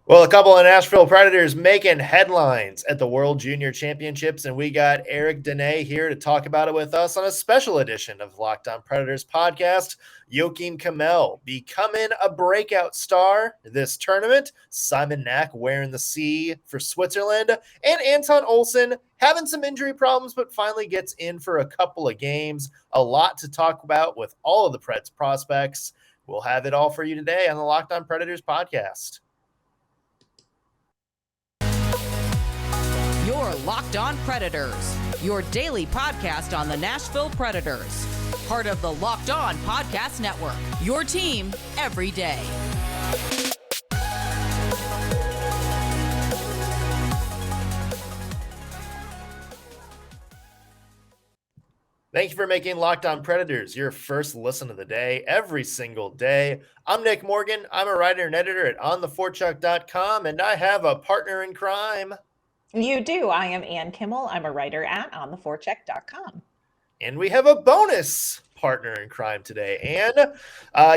Well, a couple of Nashville Predators making headlines at the World Junior Championships, and we got Eric Dunay here to talk about it with us on a special edition of Locked On Predators podcast. Joakim Kemell becoming a breakout star this tournament, Simon Knak wearing the C for Switzerland, and Anton Olsson having some injury problems but finally gets in for a couple of games. A lot to talk about with all of the Preds prospects. We'll have it all for you today on the Locked On Predators podcast. Your Locked On Predators, your daily podcast on the Nashville Predators. Part of the Locked On Podcast Network, your team every day. Thank you for making Locked On Predators your first listen of the day every single day. I'm Nick Morgan. I'm a writer and editor at ontheforecheck.com, and I have a partner in crime. You do. I am Ann Kimmel. I'm a writer at ontheforecheck.com. And we have a bonus partner in crime today. And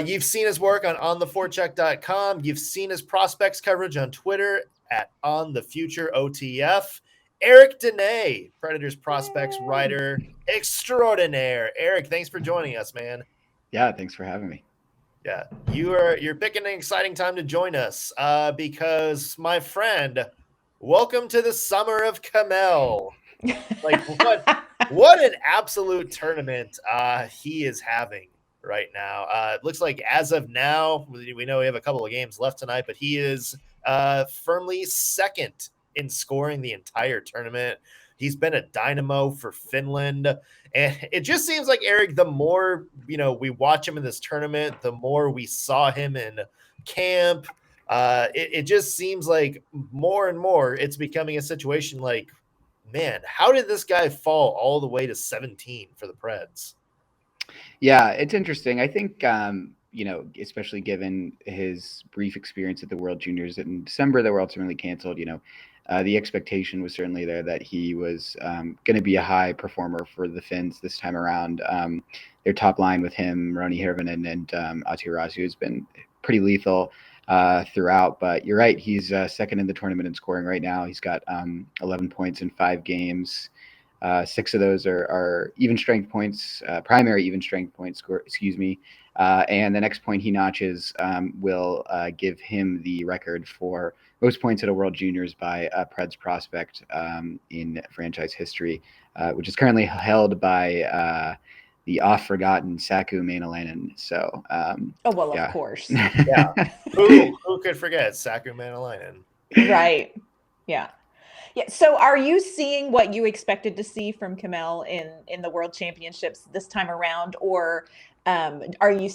you've seen his work on ontheforecheck.com. You've seen his prospects coverage on Twitter at onthefutureotf. Eric Dunay, Predators prospects writer extraordinaire. Eric, thanks for joining us, man. Yeah, thanks for having me. Yeah, you're picking an exciting time to join us because, my friend, welcome to the summer of Kemell. Like what an absolute tournament he is having right now. It looks like as of now, we know we have a couple of games left tonight, but he is firmly second in scoring the entire tournament. He's been a dynamo for Finland. And it just seems like, Eric, the more, we watch him in this tournament, the more we saw him in camp. It just seems like more and more it's becoming a situation like, man, how did this guy fall all the way to 17 for the Preds? Yeah, it's interesting. I think, especially given his brief experience at the World Juniors in December, that were ultimately canceled, the expectation was certainly there that he was going to be a high performer for the Finns this time around. Their top line with him, Roni Hirvonen and Atte Rasu, has been pretty lethal throughout, but you're right. He's second in the tournament in scoring right now. He's got 11 points in 5 games. 6 of those are even strength points, primary even strength points, and the next point he notches will give him the record for most points at a World Juniors by a Preds prospect in franchise history, which is currently held by the oft-forgotten Saku Maenalainen. So, of course. Yeah. Who could forget Saku Maenalainen? Right. Yeah. Yeah. So are you seeing what you expected to see from Kemell in the World Championships this time around? Or do you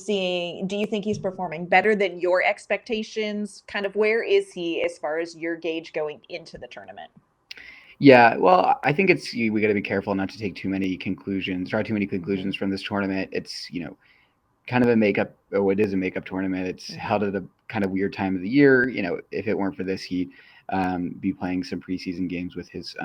think he's performing better than your expectations? Kind of where is he as far as your gauge going into the tournament? Yeah, well, I think we got to be careful not to take draw too many conclusions from this tournament. It's, kind of it is a makeup tournament. It's held at a kind of weird time of the year. If it weren't for this, he'd be playing some preseason games with his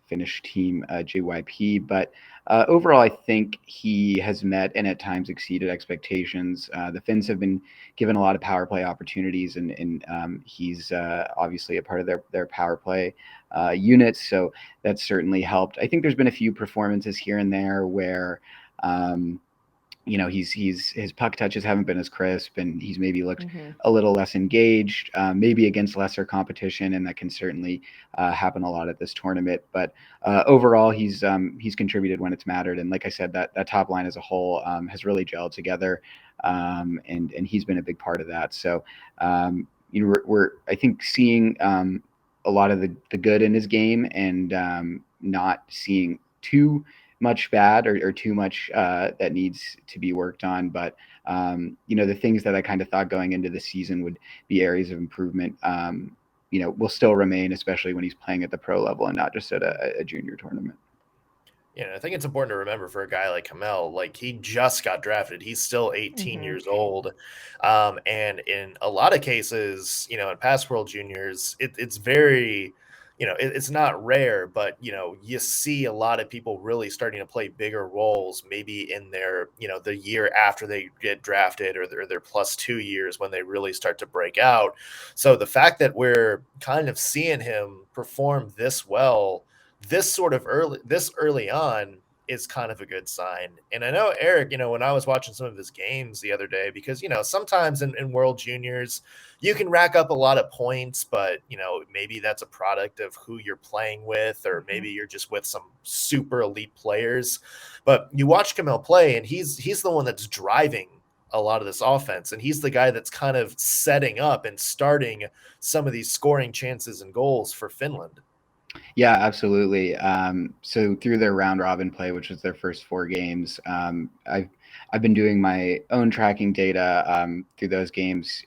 Finnish team, JYP. But overall, I think he has met and at times exceeded expectations. The Finns have been given a lot of power play opportunities, and he's obviously a part of their power play units. So that's certainly helped. I think there's been a few performances here and there where his puck touches haven't been as crisp, and he's maybe looked a little less engaged, maybe against lesser competition, and that can certainly happen a lot at this tournament. But overall, he's contributed when it's mattered, and like I said, that top line as a whole has really gelled together, and he's been a big part of that. So we're I think seeing a lot of the good in his game, and not seeing too much bad or too much that needs to be worked on. But, the things that I kind of thought going into the season would be areas of improvement, will still remain, especially when he's playing at the pro level and not just at a junior tournament. I think it's important to remember for a guy like Kemell, like he just got drafted. He's still 18 years old. And in a lot of cases, in past World Juniors, it's very it's not rare, but you see a lot of people really starting to play bigger roles, maybe in their, the year after they get drafted, or their +2 years when they really start to break out. So the fact that we're kind of seeing him perform this well, this early on, is kind of a good sign. And I know Eric, when I was watching some of his games the other day, because, sometimes in World Juniors, you can rack up a lot of points, but, maybe that's a product of who you're playing with, or maybe you're just with some super elite players. But you watch Kemell play, and he's the one that's driving a lot of this offense. And he's the guy that's kind of setting up and starting some of these scoring chances and goals for Finland. Yeah, absolutely. So through their round robin play, which was their first 4 games, I've been doing my own tracking data through those games.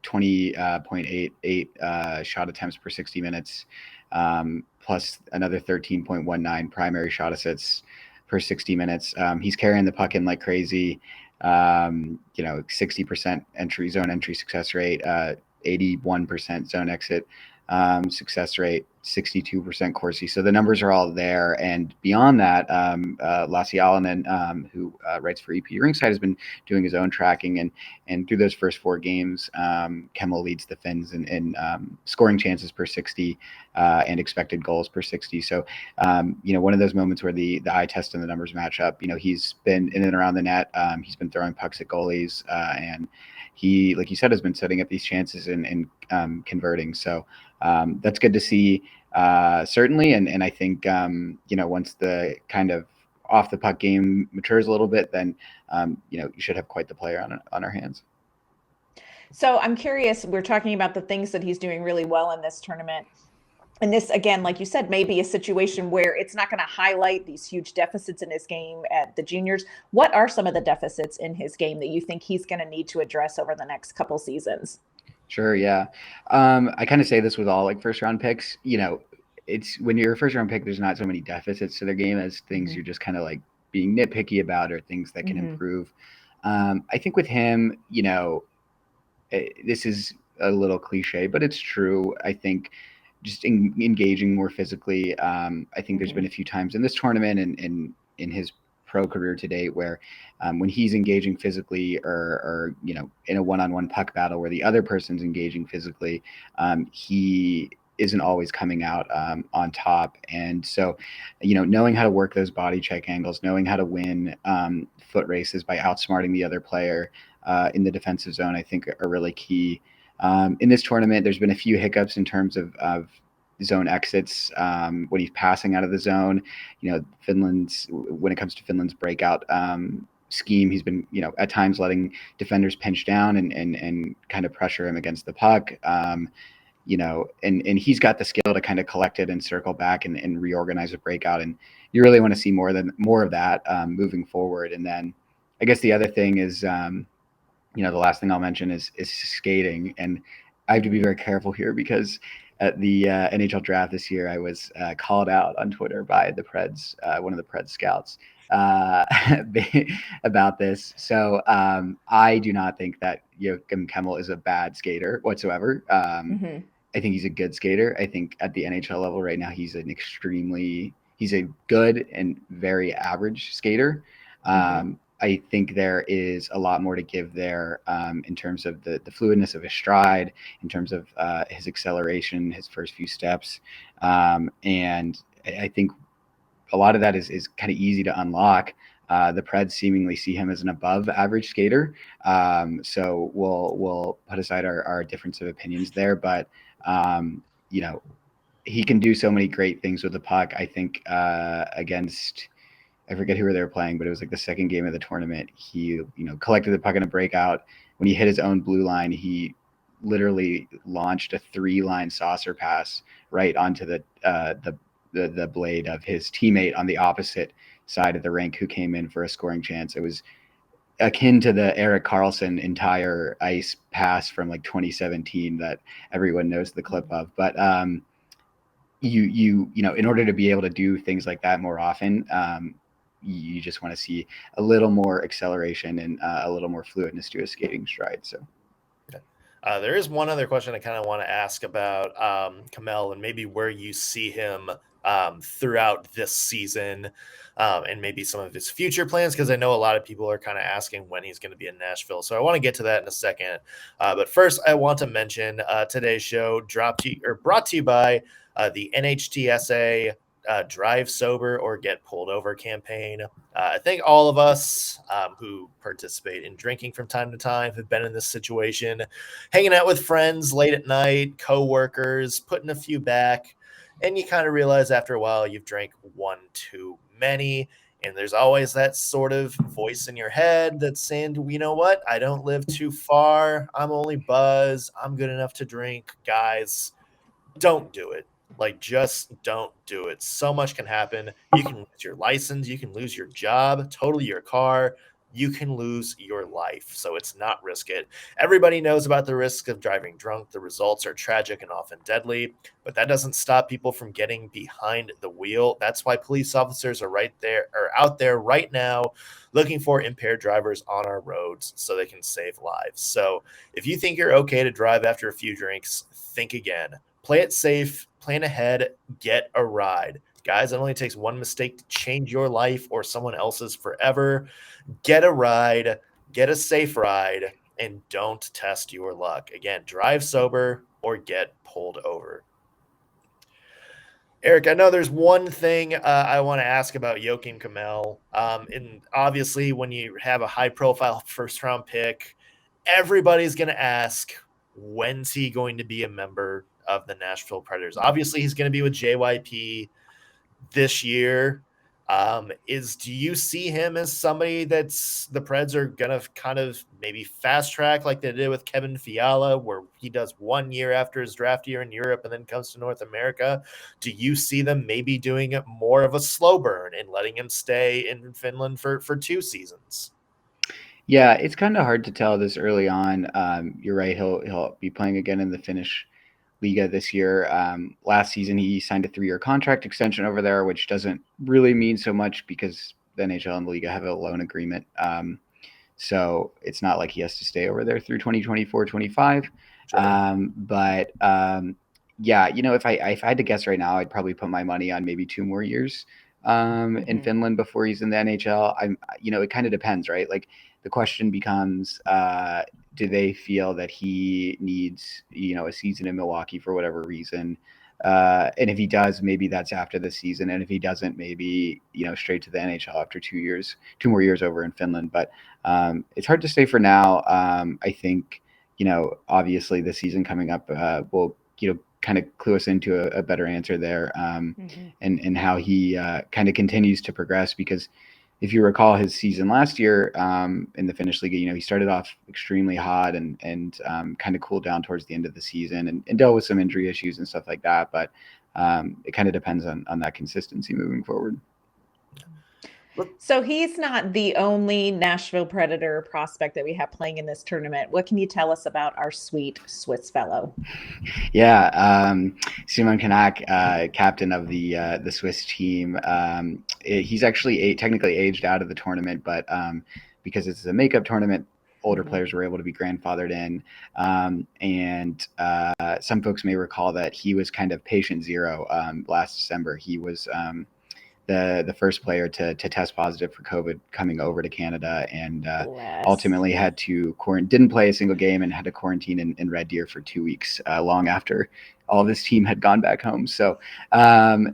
20.88 shot attempts per 60 minutes, plus another 13.19 primary shot assists per 60 minutes. He's carrying the puck in like crazy. 60% zone entry success rate, 81% zone exit success rate, 62% Corsi. So the numbers are all there. And beyond that, Lassi Alonen, who writes for EP Ringside, has been doing his own tracking. And through those first 4 games, Kemell leads the Finns in scoring chances per 60 and expected goals per 60. So, one of those moments where the eye test and the numbers match up. He's been in and around the net. He's been throwing pucks at goalies, and he, like you said, has been setting up these chances and converting. So that's good to see, certainly. And I think, once the kind of off the puck game matures a little bit, then, you should have quite the player on our hands. So I'm curious, we're talking about the things that he's doing really well in this tournament. And this, again, like you said, may be a situation where it's not going to highlight these huge deficits in his game at the juniors. What are some of the deficits in his game that you think he's going to need to address over the next couple seasons? Sure. Yeah. I kind of say this with all like first round picks. It's when you're a first round pick, there's not so many deficits to their game as things you're just kind of like being nitpicky about, or things that can improve. I think with him, this is a little cliche, but it's true. I think just engaging more physically. I think there's been a few times in this tournament and in his pro career to date where when he's engaging physically, or in a one-on-one puck battle where the other person's engaging physically, he isn't always coming out on top. And so, knowing how to work those body check angles, knowing how to win foot races by outsmarting the other player in the defensive zone, I think are really key. In this tournament, there's been a few hiccups in terms of zone exits when he's passing out of the zone. When it comes to Finland's breakout scheme, he's been at times letting defenders pinch down and kind of pressure him against the puck. And he's got the skill to kind of collect it and circle back and reorganize a breakout. And you really want to see more of that moving forward. And then I guess the other thing is, the last thing I'll mention is skating. And I have to be very careful here because at the NHL draft this year, I was called out on Twitter by the Preds, one of the Preds scouts, about this. So I do not think that Joakim Kemell is a bad skater whatsoever. I think he's a good skater. I think at the NHL level right now, he's a good and very average skater. I think there is a lot more to give there in terms of the fluidness of his stride, in terms of his acceleration, his first few steps. And I think a lot of that is kind of easy to unlock. The Preds seemingly see him as an above average skater. So we'll put aside our difference of opinions there, but he can do so many great things with the puck. I think against, I forget who they were playing, but it was like the second game of the tournament. He, collected the puck in a breakout. When he hit his own blue line, he literally launched a 3-line saucer pass right onto the blade of his teammate on the opposite side of the rink who came in for a scoring chance. It was akin to the Erik Karlsson entire ice pass from like 2017 that everyone knows the clip of. But in order to be able to do things like that more often, you just want to see a little more acceleration and a little more fluidness to his skating stride. So, There is one other question I kind of want to ask about Kemell and maybe where you see him throughout this season and maybe some of his future plans, because I know a lot of people are kind of asking when he's going to be in Nashville. So I want to get to that in a second. But first, I want to mention today's show brought to you by the NHTSA Drive Sober or Get Pulled Over campaign. I think all of us who participate in drinking from time to time have been in this situation, hanging out with friends late at night, coworkers, putting a few back, and you kind of realize after a while you've drank one too many. And there's always that sort of voice in your head that's saying, you know what? I don't live too far. I'm only buzzed. I'm good enough to drink. Guys, don't do it. Like, just don't do it. So much can happen. You can lose your license. You can lose your job, totally your car. You can lose your life. So it's not risk it. Everybody knows about the risk of driving drunk. The results are tragic and often deadly, but that doesn't stop people from getting behind the wheel. That's why police officers are out there right now looking for impaired drivers on our roads so they can save lives. So if you think you're okay to drive after a few drinks, think again. Play it safe, plan ahead, get a ride. Guys, it only takes one mistake to change your life or someone else's forever. Get a ride, get a safe ride, and don't test your luck. Again, drive sober or get pulled over. Eric, I know there's one thing I want to ask about Joakim Kemell. And obviously, when you have a high-profile first-round pick, everybody's going to ask, when's he going to be a member of the Nashville Predators? Obviously, he's going to be with JYP this year. Do you see him as somebody that's the Preds are going to kind of maybe fast track like they did with Kevin Fiala, where he does 1 year after his draft year in Europe and then comes to North America? Do you see them maybe doing it more of a slow burn and letting him stay in Finland for 2 seasons? Yeah, it's kind of hard to tell this early on. You're right. He'll be playing again in the Finnish Liga this year. Last season, he signed a 3-year contract extension over there, which doesn't really mean so much because the NHL and the Liga have a loan agreement. So it's not like he has to stay over there through 2024-25. Sure. Yeah, if I had to guess right now, I'd probably put my money on maybe 2 more years in Finland before he's in the NHL. It kind of depends, right? Like, the question becomes, do they feel that he needs, a season in Milwaukee for whatever reason? And if he does, maybe that's after the season. And if he doesn't, maybe, straight to the NHL after 2 more years over in Finland. But it's hard to say for now. I think, obviously the season coming up will, kind of clue us into a better answer there and how he kind of continues to progress, because if you recall his season last year in the Finnish League, he started off extremely hot and kind of cooled down towards the end of the season and dealt with some injury issues and stuff like that. But it kind of depends on that consistency moving forward. So he's not the only Nashville Predator prospect that we have playing in this tournament. What can you tell us about our sweet Swiss fellow? Yeah, Simon Knak, captain of the Swiss team. He's actually technically aged out of the tournament, but because it's a makeup tournament, older players were able to be grandfathered in. And some folks may recall that he was kind of patient zero last December. He was the first player to test positive for COVID coming over to Canada, and ultimately had to didn't play a single game and had to quarantine in Red Deer for 2 weeks, long after all of his team had gone back home. So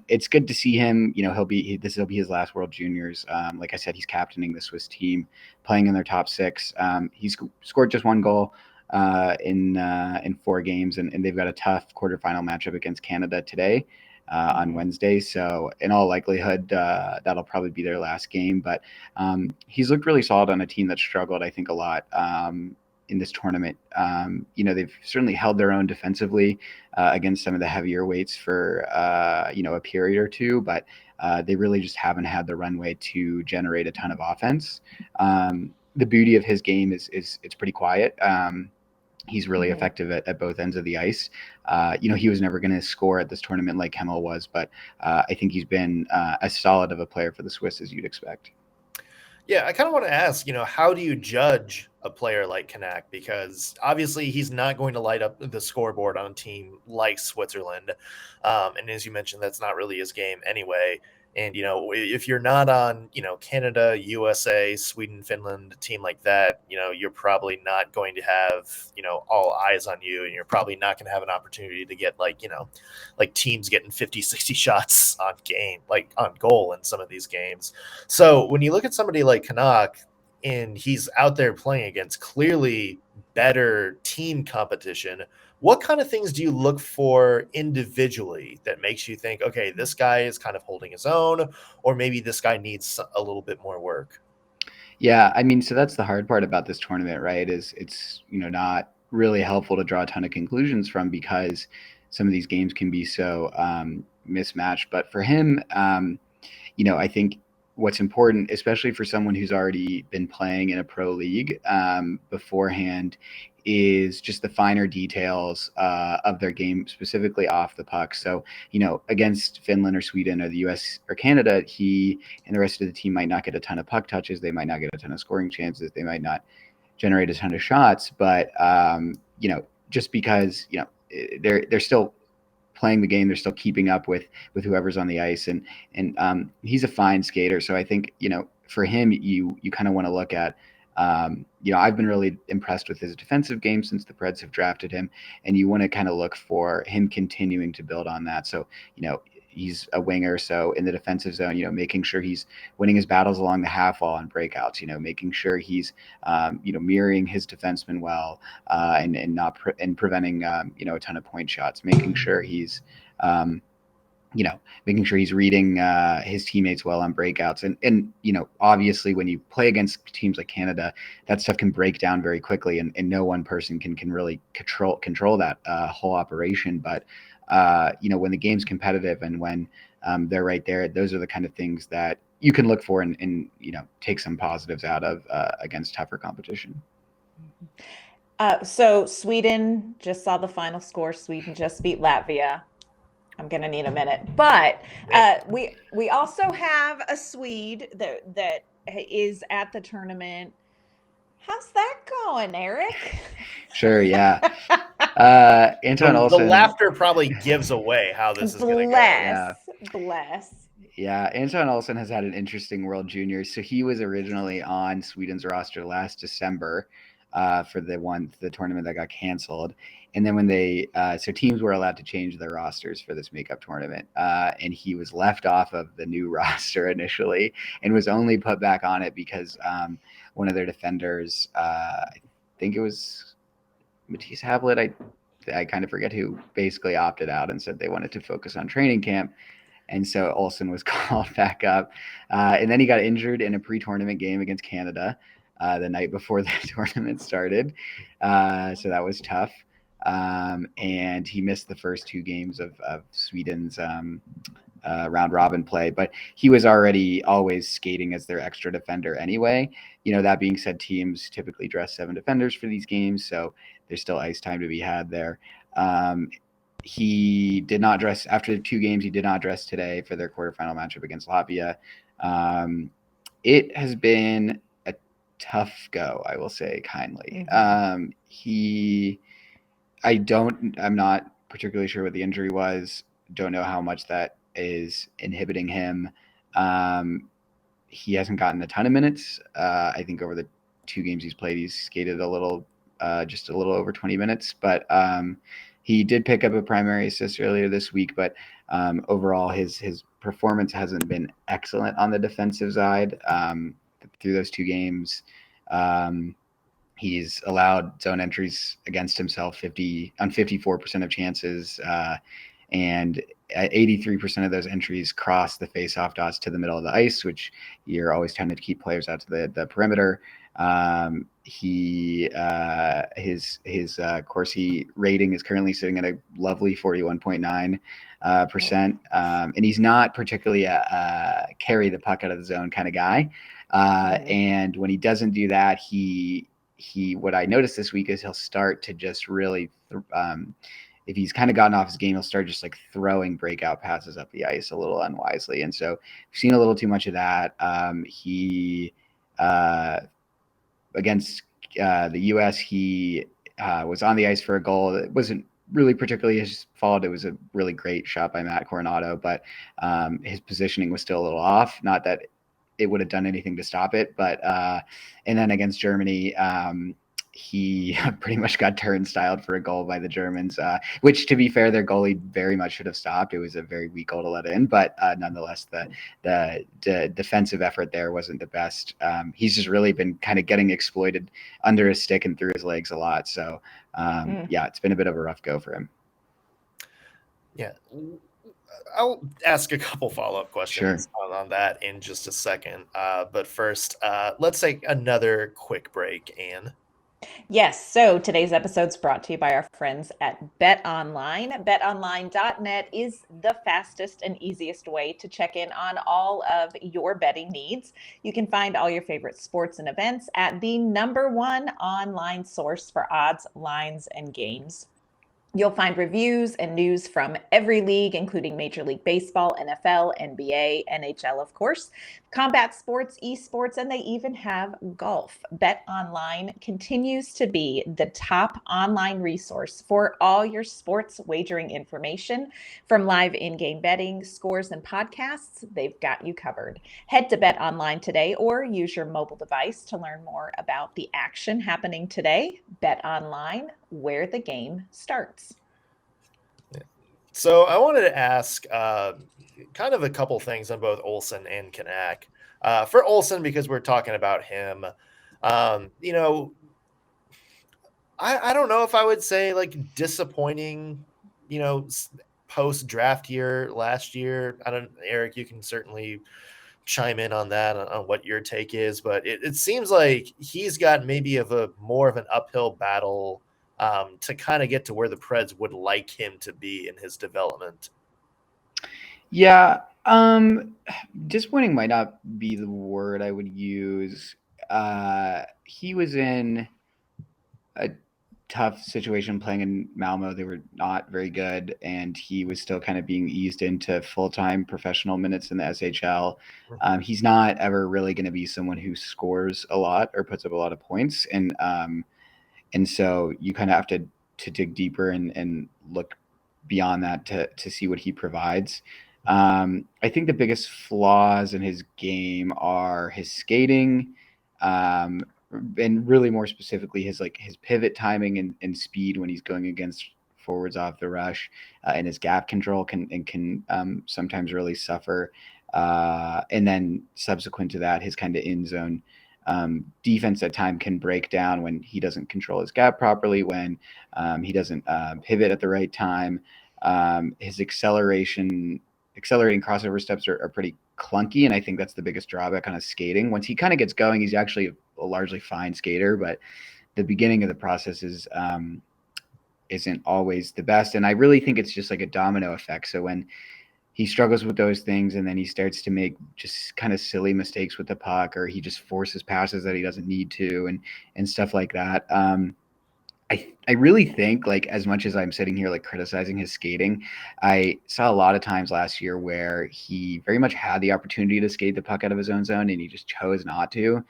it's good to see him. This will be his last World Juniors. Like I said, he's captaining the Swiss team, playing in their top 6. He's scored just 1 goal in 4 games, and they've got a tough quarterfinal matchup against Canada today. On Wednesday. So in all likelihood, that'll probably be their last game. But he's looked really solid on a team that struggled, I think, a lot in this tournament. They've certainly held their own defensively against some of the heavier weights for, a period or two, but they really just haven't had the runway to generate a ton of offense. The beauty of his game is it's pretty quiet. He's really effective at both ends of the ice. He was never going to score at this tournament like Kemell was, but I think he's been as solid of a player for the Swiss as you'd expect. Yeah, I kind of want to ask, how do you judge a player like Knak, because obviously he's not going to light up the scoreboard on a team like Switzerland. And as you mentioned, that's not really his game anyway. And, if you're not on, Canada, USA, Sweden, Finland, a team like that, you're probably not going to have, all eyes on you. And you're probably not going to have an opportunity to get like teams getting 50, 60 shots on game, like on goal in some of these games. So when you look at somebody like Knak, and he's out there playing against clearly better team competition, what kind of things do you look for individually that makes you think, okay, this guy is kind of holding his own, or maybe this guy needs a little bit more work? Yeah, I mean, so that's the hard part about this tournament, right? Is it's not really helpful to draw a ton of conclusions from, because some of these games can be so mismatched. But for him, I think what's important, especially for someone who's already been playing in a pro league beforehand, is just the finer details of their game, specifically off the puck. So, against Finland or Sweden or the US or Canada, he and the rest of the team might not get a ton of puck touches. They might not get a ton of scoring chances. They might not generate a ton of shots. But, just because, they're still playing the game, they're still keeping up with whoever's on the ice, and he's a fine skater. So I think for him, you kind of want to look at I've been really impressed with his defensive game since the Preds have drafted him, and you want to kind of look for him continuing to build on that. So he's a winger, so in the defensive zone, making sure he's winning his battles along the half wall and breakouts, making sure he's mirroring his defenseman well, and not preventing a ton of point shots, making sure he's making sure he's reading his teammates well on breakouts. And obviously when you play against teams like Canada, that stuff can break down very quickly, and no one person can really control that whole operation. But when the game's competitive and when they're right there, those are the kind of things that you can look for and take some positives out of against tougher competition. So Sweden, just saw the final score. Sweden just beat Latvia. I'm going to need a minute, but we also have a Swede that is at the tournament. How's that going, Eric? Sure, yeah. Anton Olsson. The laughter probably gives away how this is going to go. Yeah. Bless. Yeah, Anton Olsson has had an interesting World Juniors. So he was originally on Sweden's roster last December for the tournament that got canceled. And then when so teams were allowed to change their rosters for this makeup tournament, and he was left off of the new roster initially and was only put back on it because one of their defenders, I think it was Matisse Havlet, I kind of forget who, basically opted out and said they wanted to focus on training camp. And so Olsson was called back up. And then he got injured in a pre-tournament game against Canada the night before the tournament started. So that was tough. And he missed the first two games of Sweden's round robin play, but he was already always skating as their extra defender anyway. That being said, teams typically dress 7 defenders for these games, so there's still ice time to be had there. He did not dress after 2 games. He did not dress today for their quarterfinal matchup against Latvia. It has been a tough go, I will say kindly. I'm not particularly sure what the injury was. Don't know how much that is inhibiting him. He hasn't gotten a ton of minutes. I think over the 2 games he's played, he's skated just a little over 20 minutes, but he did pick up a primary assist earlier this week, but overall his performance hasn't been excellent on the defensive side. Through those 2 games, he's allowed zone entries against himself 54% of chances, and 83% of those entries cross the face-off dots to the middle of the ice, which you're always tempted to keep players out to the perimeter. His Corsi rating is currently sitting at a lovely 41.9%, and he's not particularly a carry the puck out of the zone kind of guy. And when he doesn't do that, he what I noticed this week is he'll start to just really if he's kind of gotten off his game, he'll start just like throwing breakout passes up the ice a little unwisely. And so we've seen a little too much of that. He against the U.S., he was on the ice for a goal. It wasn't really particularly his fault. It was a really great shot by Matt Coronado, but his positioning was still a little off. Not that it would have done anything to stop it, but and then against Germany, he pretty much got turnstiled for a goal by the Germans, which, to be fair, their goalie very much should have stopped. It was a very weak goal to let in, but nonetheless, the defensive effort there wasn't the best. He's just really been kind of getting exploited under his stick and through his legs a lot. So, yeah, it's been a bit of a rough go for him. Yeah. I'll ask a couple follow-up questions Sure. on that in just a second. But first, let's take another quick break, Anne. Yes, so today's episode is brought to you by our friends at Bet Online. BetOnline.net is the fastest and easiest way to check in on all of your betting needs. You can find all your favorite sports and events at the #1 online source for odds, lines, and games. You'll find reviews and news from every league, including Major League Baseball, NFL, NBA, NHL, of course, combat sports, esports, and they even have golf. Bet Online continues to be the top online resource for all your sports wagering information. From live in-game betting, scores, and podcasts, they've got you covered. Head to Bet Online today or use your mobile device to learn more about the action happening today. Bet Online, where the game starts. So I wanted to ask kind of a couple things on both Olsson and Knak. For Olsson, because we're talking about him, you know, I don't know if I would say like disappointing, you know, post draft year last year. I don't, Eric, you can certainly chime in on that, on what your take is, but it seems like he's got maybe more of an uphill battle to kind of get to where the Preds would like him to be in his development. Yeah, disappointing might not be the word I would use. He was in a tough situation playing in Malmo. They were not very good, and he was still kind of being eased into full-time professional minutes in the SHL. He's not ever really going to be someone who scores a lot or puts up a lot of points, and so you kind of have to dig deeper and look beyond that to see what he provides. I think the biggest flaws in his game are his skating, and really more specifically his pivot timing and speed when he's going against forwards off the rush, and his gap control can sometimes really suffer. And then subsequent to that, his kind of in zone defense at time can break down when he doesn't control his gap properly, when he doesn't pivot at the right time. His accelerating crossover steps are pretty clunky, and I think that's the biggest drawback on his skating. Once he kind of gets going, he's actually a largely fine skater, but the beginning of the process isn't always the best. And I really think it's just like a domino effect. So when he struggles with those things and then he starts to make just kind of silly mistakes with the puck, or he just forces passes that he doesn't need to, and stuff like that. I really think, like, as much as I'm sitting here like criticizing his skating, I saw a lot of times last year where he very much had the opportunity to skate the puck out of his own zone and he just chose not to.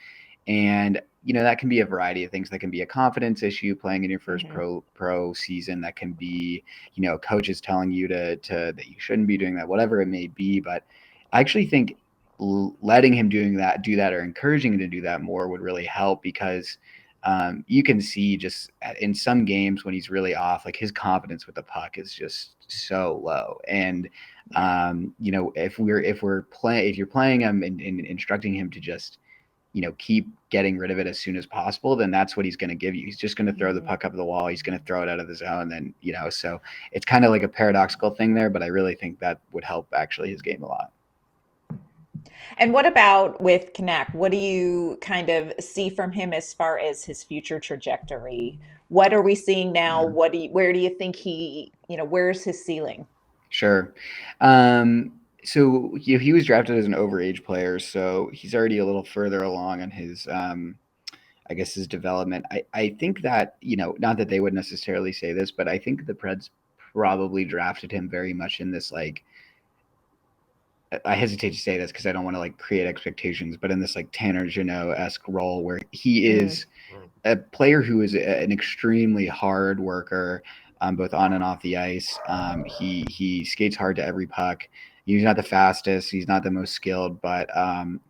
And, you know, that can be a variety of things. That can be a confidence issue playing in your first pro season. That can be, you know, coaches telling you that you shouldn't be doing that, whatever it may be. But I actually think letting him do that or encouraging him to do that more would really help, because you can see just in some games when he's really off, like his confidence with the puck is just so low. And you know, if you're playing him and instructing him to just, you know, keep getting rid of it as soon as possible, then that's what he's going to give you. He's just going to throw the puck up the wall. He's going to throw it out of the zone. Then, you know, so it's kind of like a paradoxical thing there, but I really think that would help actually his game a lot. And what about with Knak? What do you kind of see from him as far as his future trajectory? What are we seeing now? Where do you think where's his ceiling? Sure. So he was drafted as an overage player, so he's already a little further along in his, I guess, his development. I think that, you know, not that they would necessarily say this, but I think the Preds probably drafted him very much in this, like, I hesitate to say this because I don't want to like create expectations, but in this like Tanner Jeannot-esque role where he is a player who is an extremely hard worker, both on and off the ice. He skates hard to every puck. He's not the fastest. He's not the most skilled, but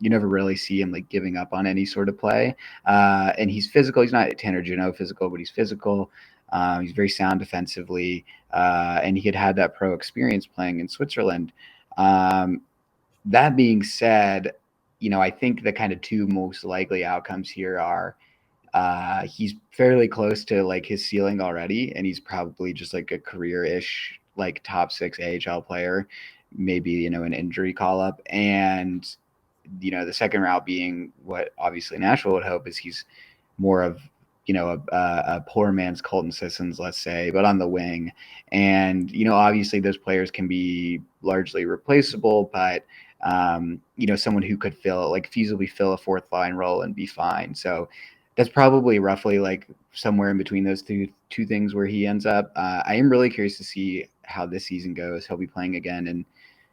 you never really see him like giving up on any sort of play. And he's physical. He's not Tanner Jeannot physical, but he's physical. He's very sound defensively, and he had that pro experience playing in Switzerland. That being said, I think the kind of two most likely outcomes here are he's fairly close to like his ceiling already, and he's probably just like a career-ish like top 6 AHL player, maybe an injury call-up. And the second route being what obviously Nashville would hope is he's more of a poor man's Colton Sissons, let's say, but on the wing. And obviously those players can be largely replaceable, but someone who could feasibly fill a fourth line role and be fine. So that's probably roughly like somewhere in between those two things where he ends up. I am really curious to see how this season goes. He'll be playing again in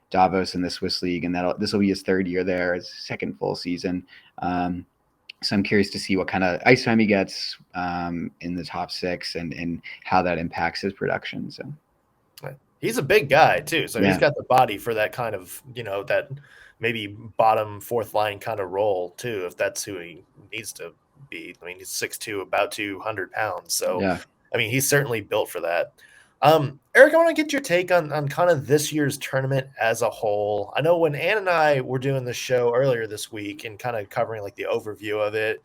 Davos in the Swiss League, and this will be his third year there, his second full season. So I'm curious to see what kind of ice time he gets in the top 6 and how that impacts his production. So he's a big guy too. So he's got the body for that kind of, that maybe bottom fourth line kind of role too, if that's who he needs to be. I mean, he's 6'2", about 200 pounds. So, I mean, he's certainly built for that. Eric, I want to get your take on kind of this year's tournament as a whole. I know when Ann and I were doing the show earlier this week and kind of covering like the overview of it,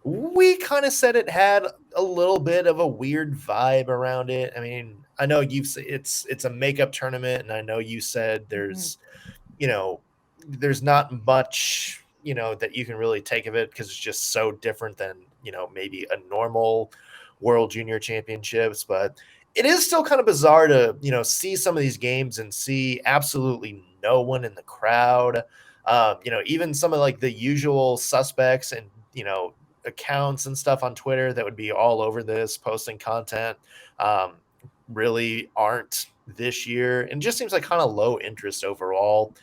we kind of said it had a little bit of a weird vibe around it. I mean, I know it's a makeup tournament, and I know you said there's there's not much that you can really take of it because it's just so different than maybe a normal World Junior Championships. But it is still kind of bizarre to see some of these games and see absolutely no one in the crowd. Even some of like the usual suspects and accounts and stuff on Twitter that would be all over this posting content really aren't this year, and just seems like kind of low interest overall.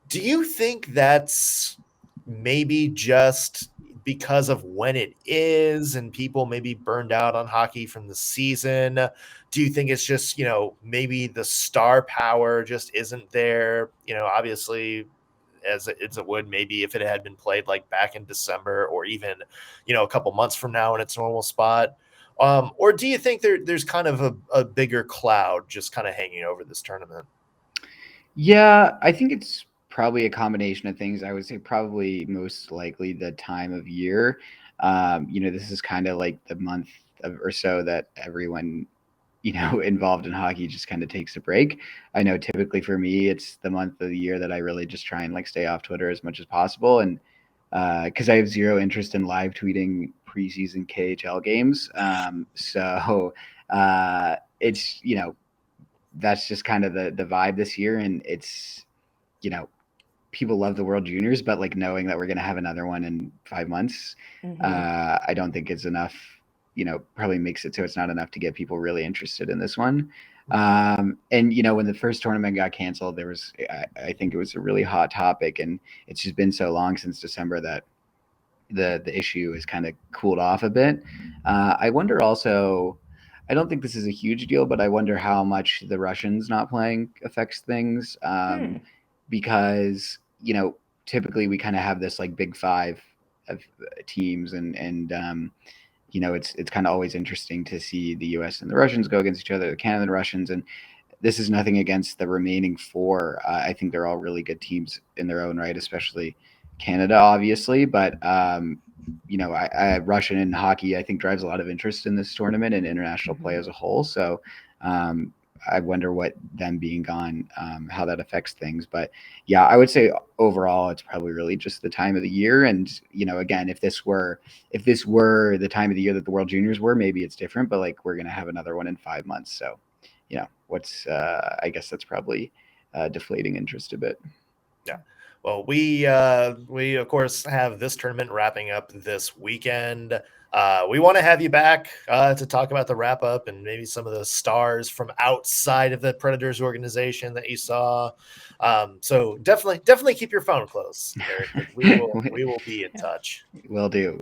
Do you think that's maybe just because of when it is and people maybe burned out on hockey from the season? Do you think it's just maybe the star power just isn't there, obviously, as it would maybe if it had been played like back in December or even, a couple months from now in its normal spot? Or do you think there's kind of a bigger cloud just kind of hanging over this tournament? Yeah, I think it's probably a combination of things. I would say probably most likely the time of year. This is kind of like the month or so that everyone involved in hockey just kind of takes a break. I know typically for me, it's the month of the year that I really just try and like stay off Twitter as much as possible. And because I have zero interest in live tweeting preseason KHL games. So it's, that's just kind of the vibe this year. And it's, people love the World Juniors, but like knowing that we're going to have another one in 5 months, I don't think it's enough. Probably makes it so it's not enough to get people really interested in this one. And when the first tournament got canceled, there was, I think it was a really hot topic, and it's just been so long since December that the issue has kind of cooled off a bit. I wonder also, I don't think this is a huge deal, but I wonder how much the Russians not playing affects things. Because, typically we kind of have this like big five of teams, and it's kind of always interesting to see the US and the Russians go against each other, the Canada and the Russians. And this is nothing against the remaining 4. I think they're all really good teams in their own right, especially Canada, obviously. But, Russian and hockey, I think, drives a lot of interest in this tournament and international play as a whole. So I wonder what them being gone, how that affects things. But yeah, I would say overall, it's probably really just the time of the year. And, again, if this were the time of the year that the World Juniors were, maybe it's different, but like we're going to have another one in 5 months. So, I guess that's probably deflating interest a bit. Yeah. Well, we of course have this tournament wrapping up this weekend. We want to have you back to talk about the wrap up and maybe some of the stars from outside of the Predators organization that you saw. So definitely keep your phone close, Eric. We will be in touch. Will do.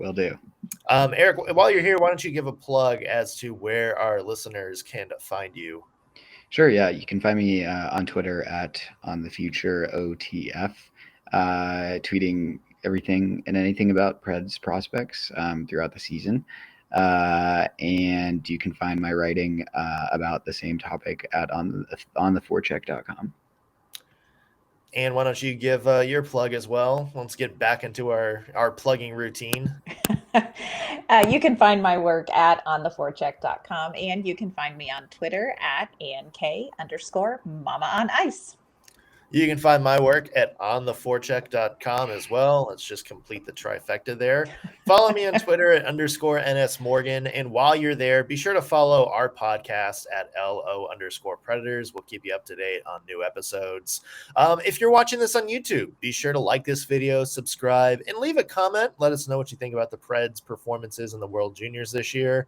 Eric, while you're here, why don't you give a plug as to where our listeners can find you? Sure. Yeah, you can find me on Twitter at onthefutureOTF, tweeting everything and anything about Preds prospects throughout the season. And you can find my writing about the same topic at ontheforecheck.com. And why don't you give your plug as well? Let's get back into our plugging routine. You can find my work at ontheforecheck.com, and you can find me on Twitter at ANK_Mama on Ice. You can find my work at ontheforecheck.com as well. Let's just complete the trifecta there. Follow me on Twitter at _NSMorgan. And while you're there, be sure to follow our podcast at LO_Predators. We'll keep you up to date on new episodes. If you're watching this on YouTube, be sure to like this video, subscribe, and leave a comment. Let us know what you think about the Preds' performances in the World Juniors this year.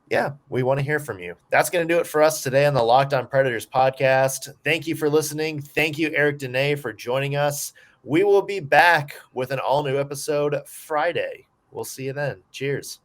Yeah, we want to hear from you. That's going to do it for us today on the Locked On Predators podcast. Thank you for listening. Thank you, Eric Dunay, for joining us. We will be back with an all-new episode Friday. We'll see you then. Cheers.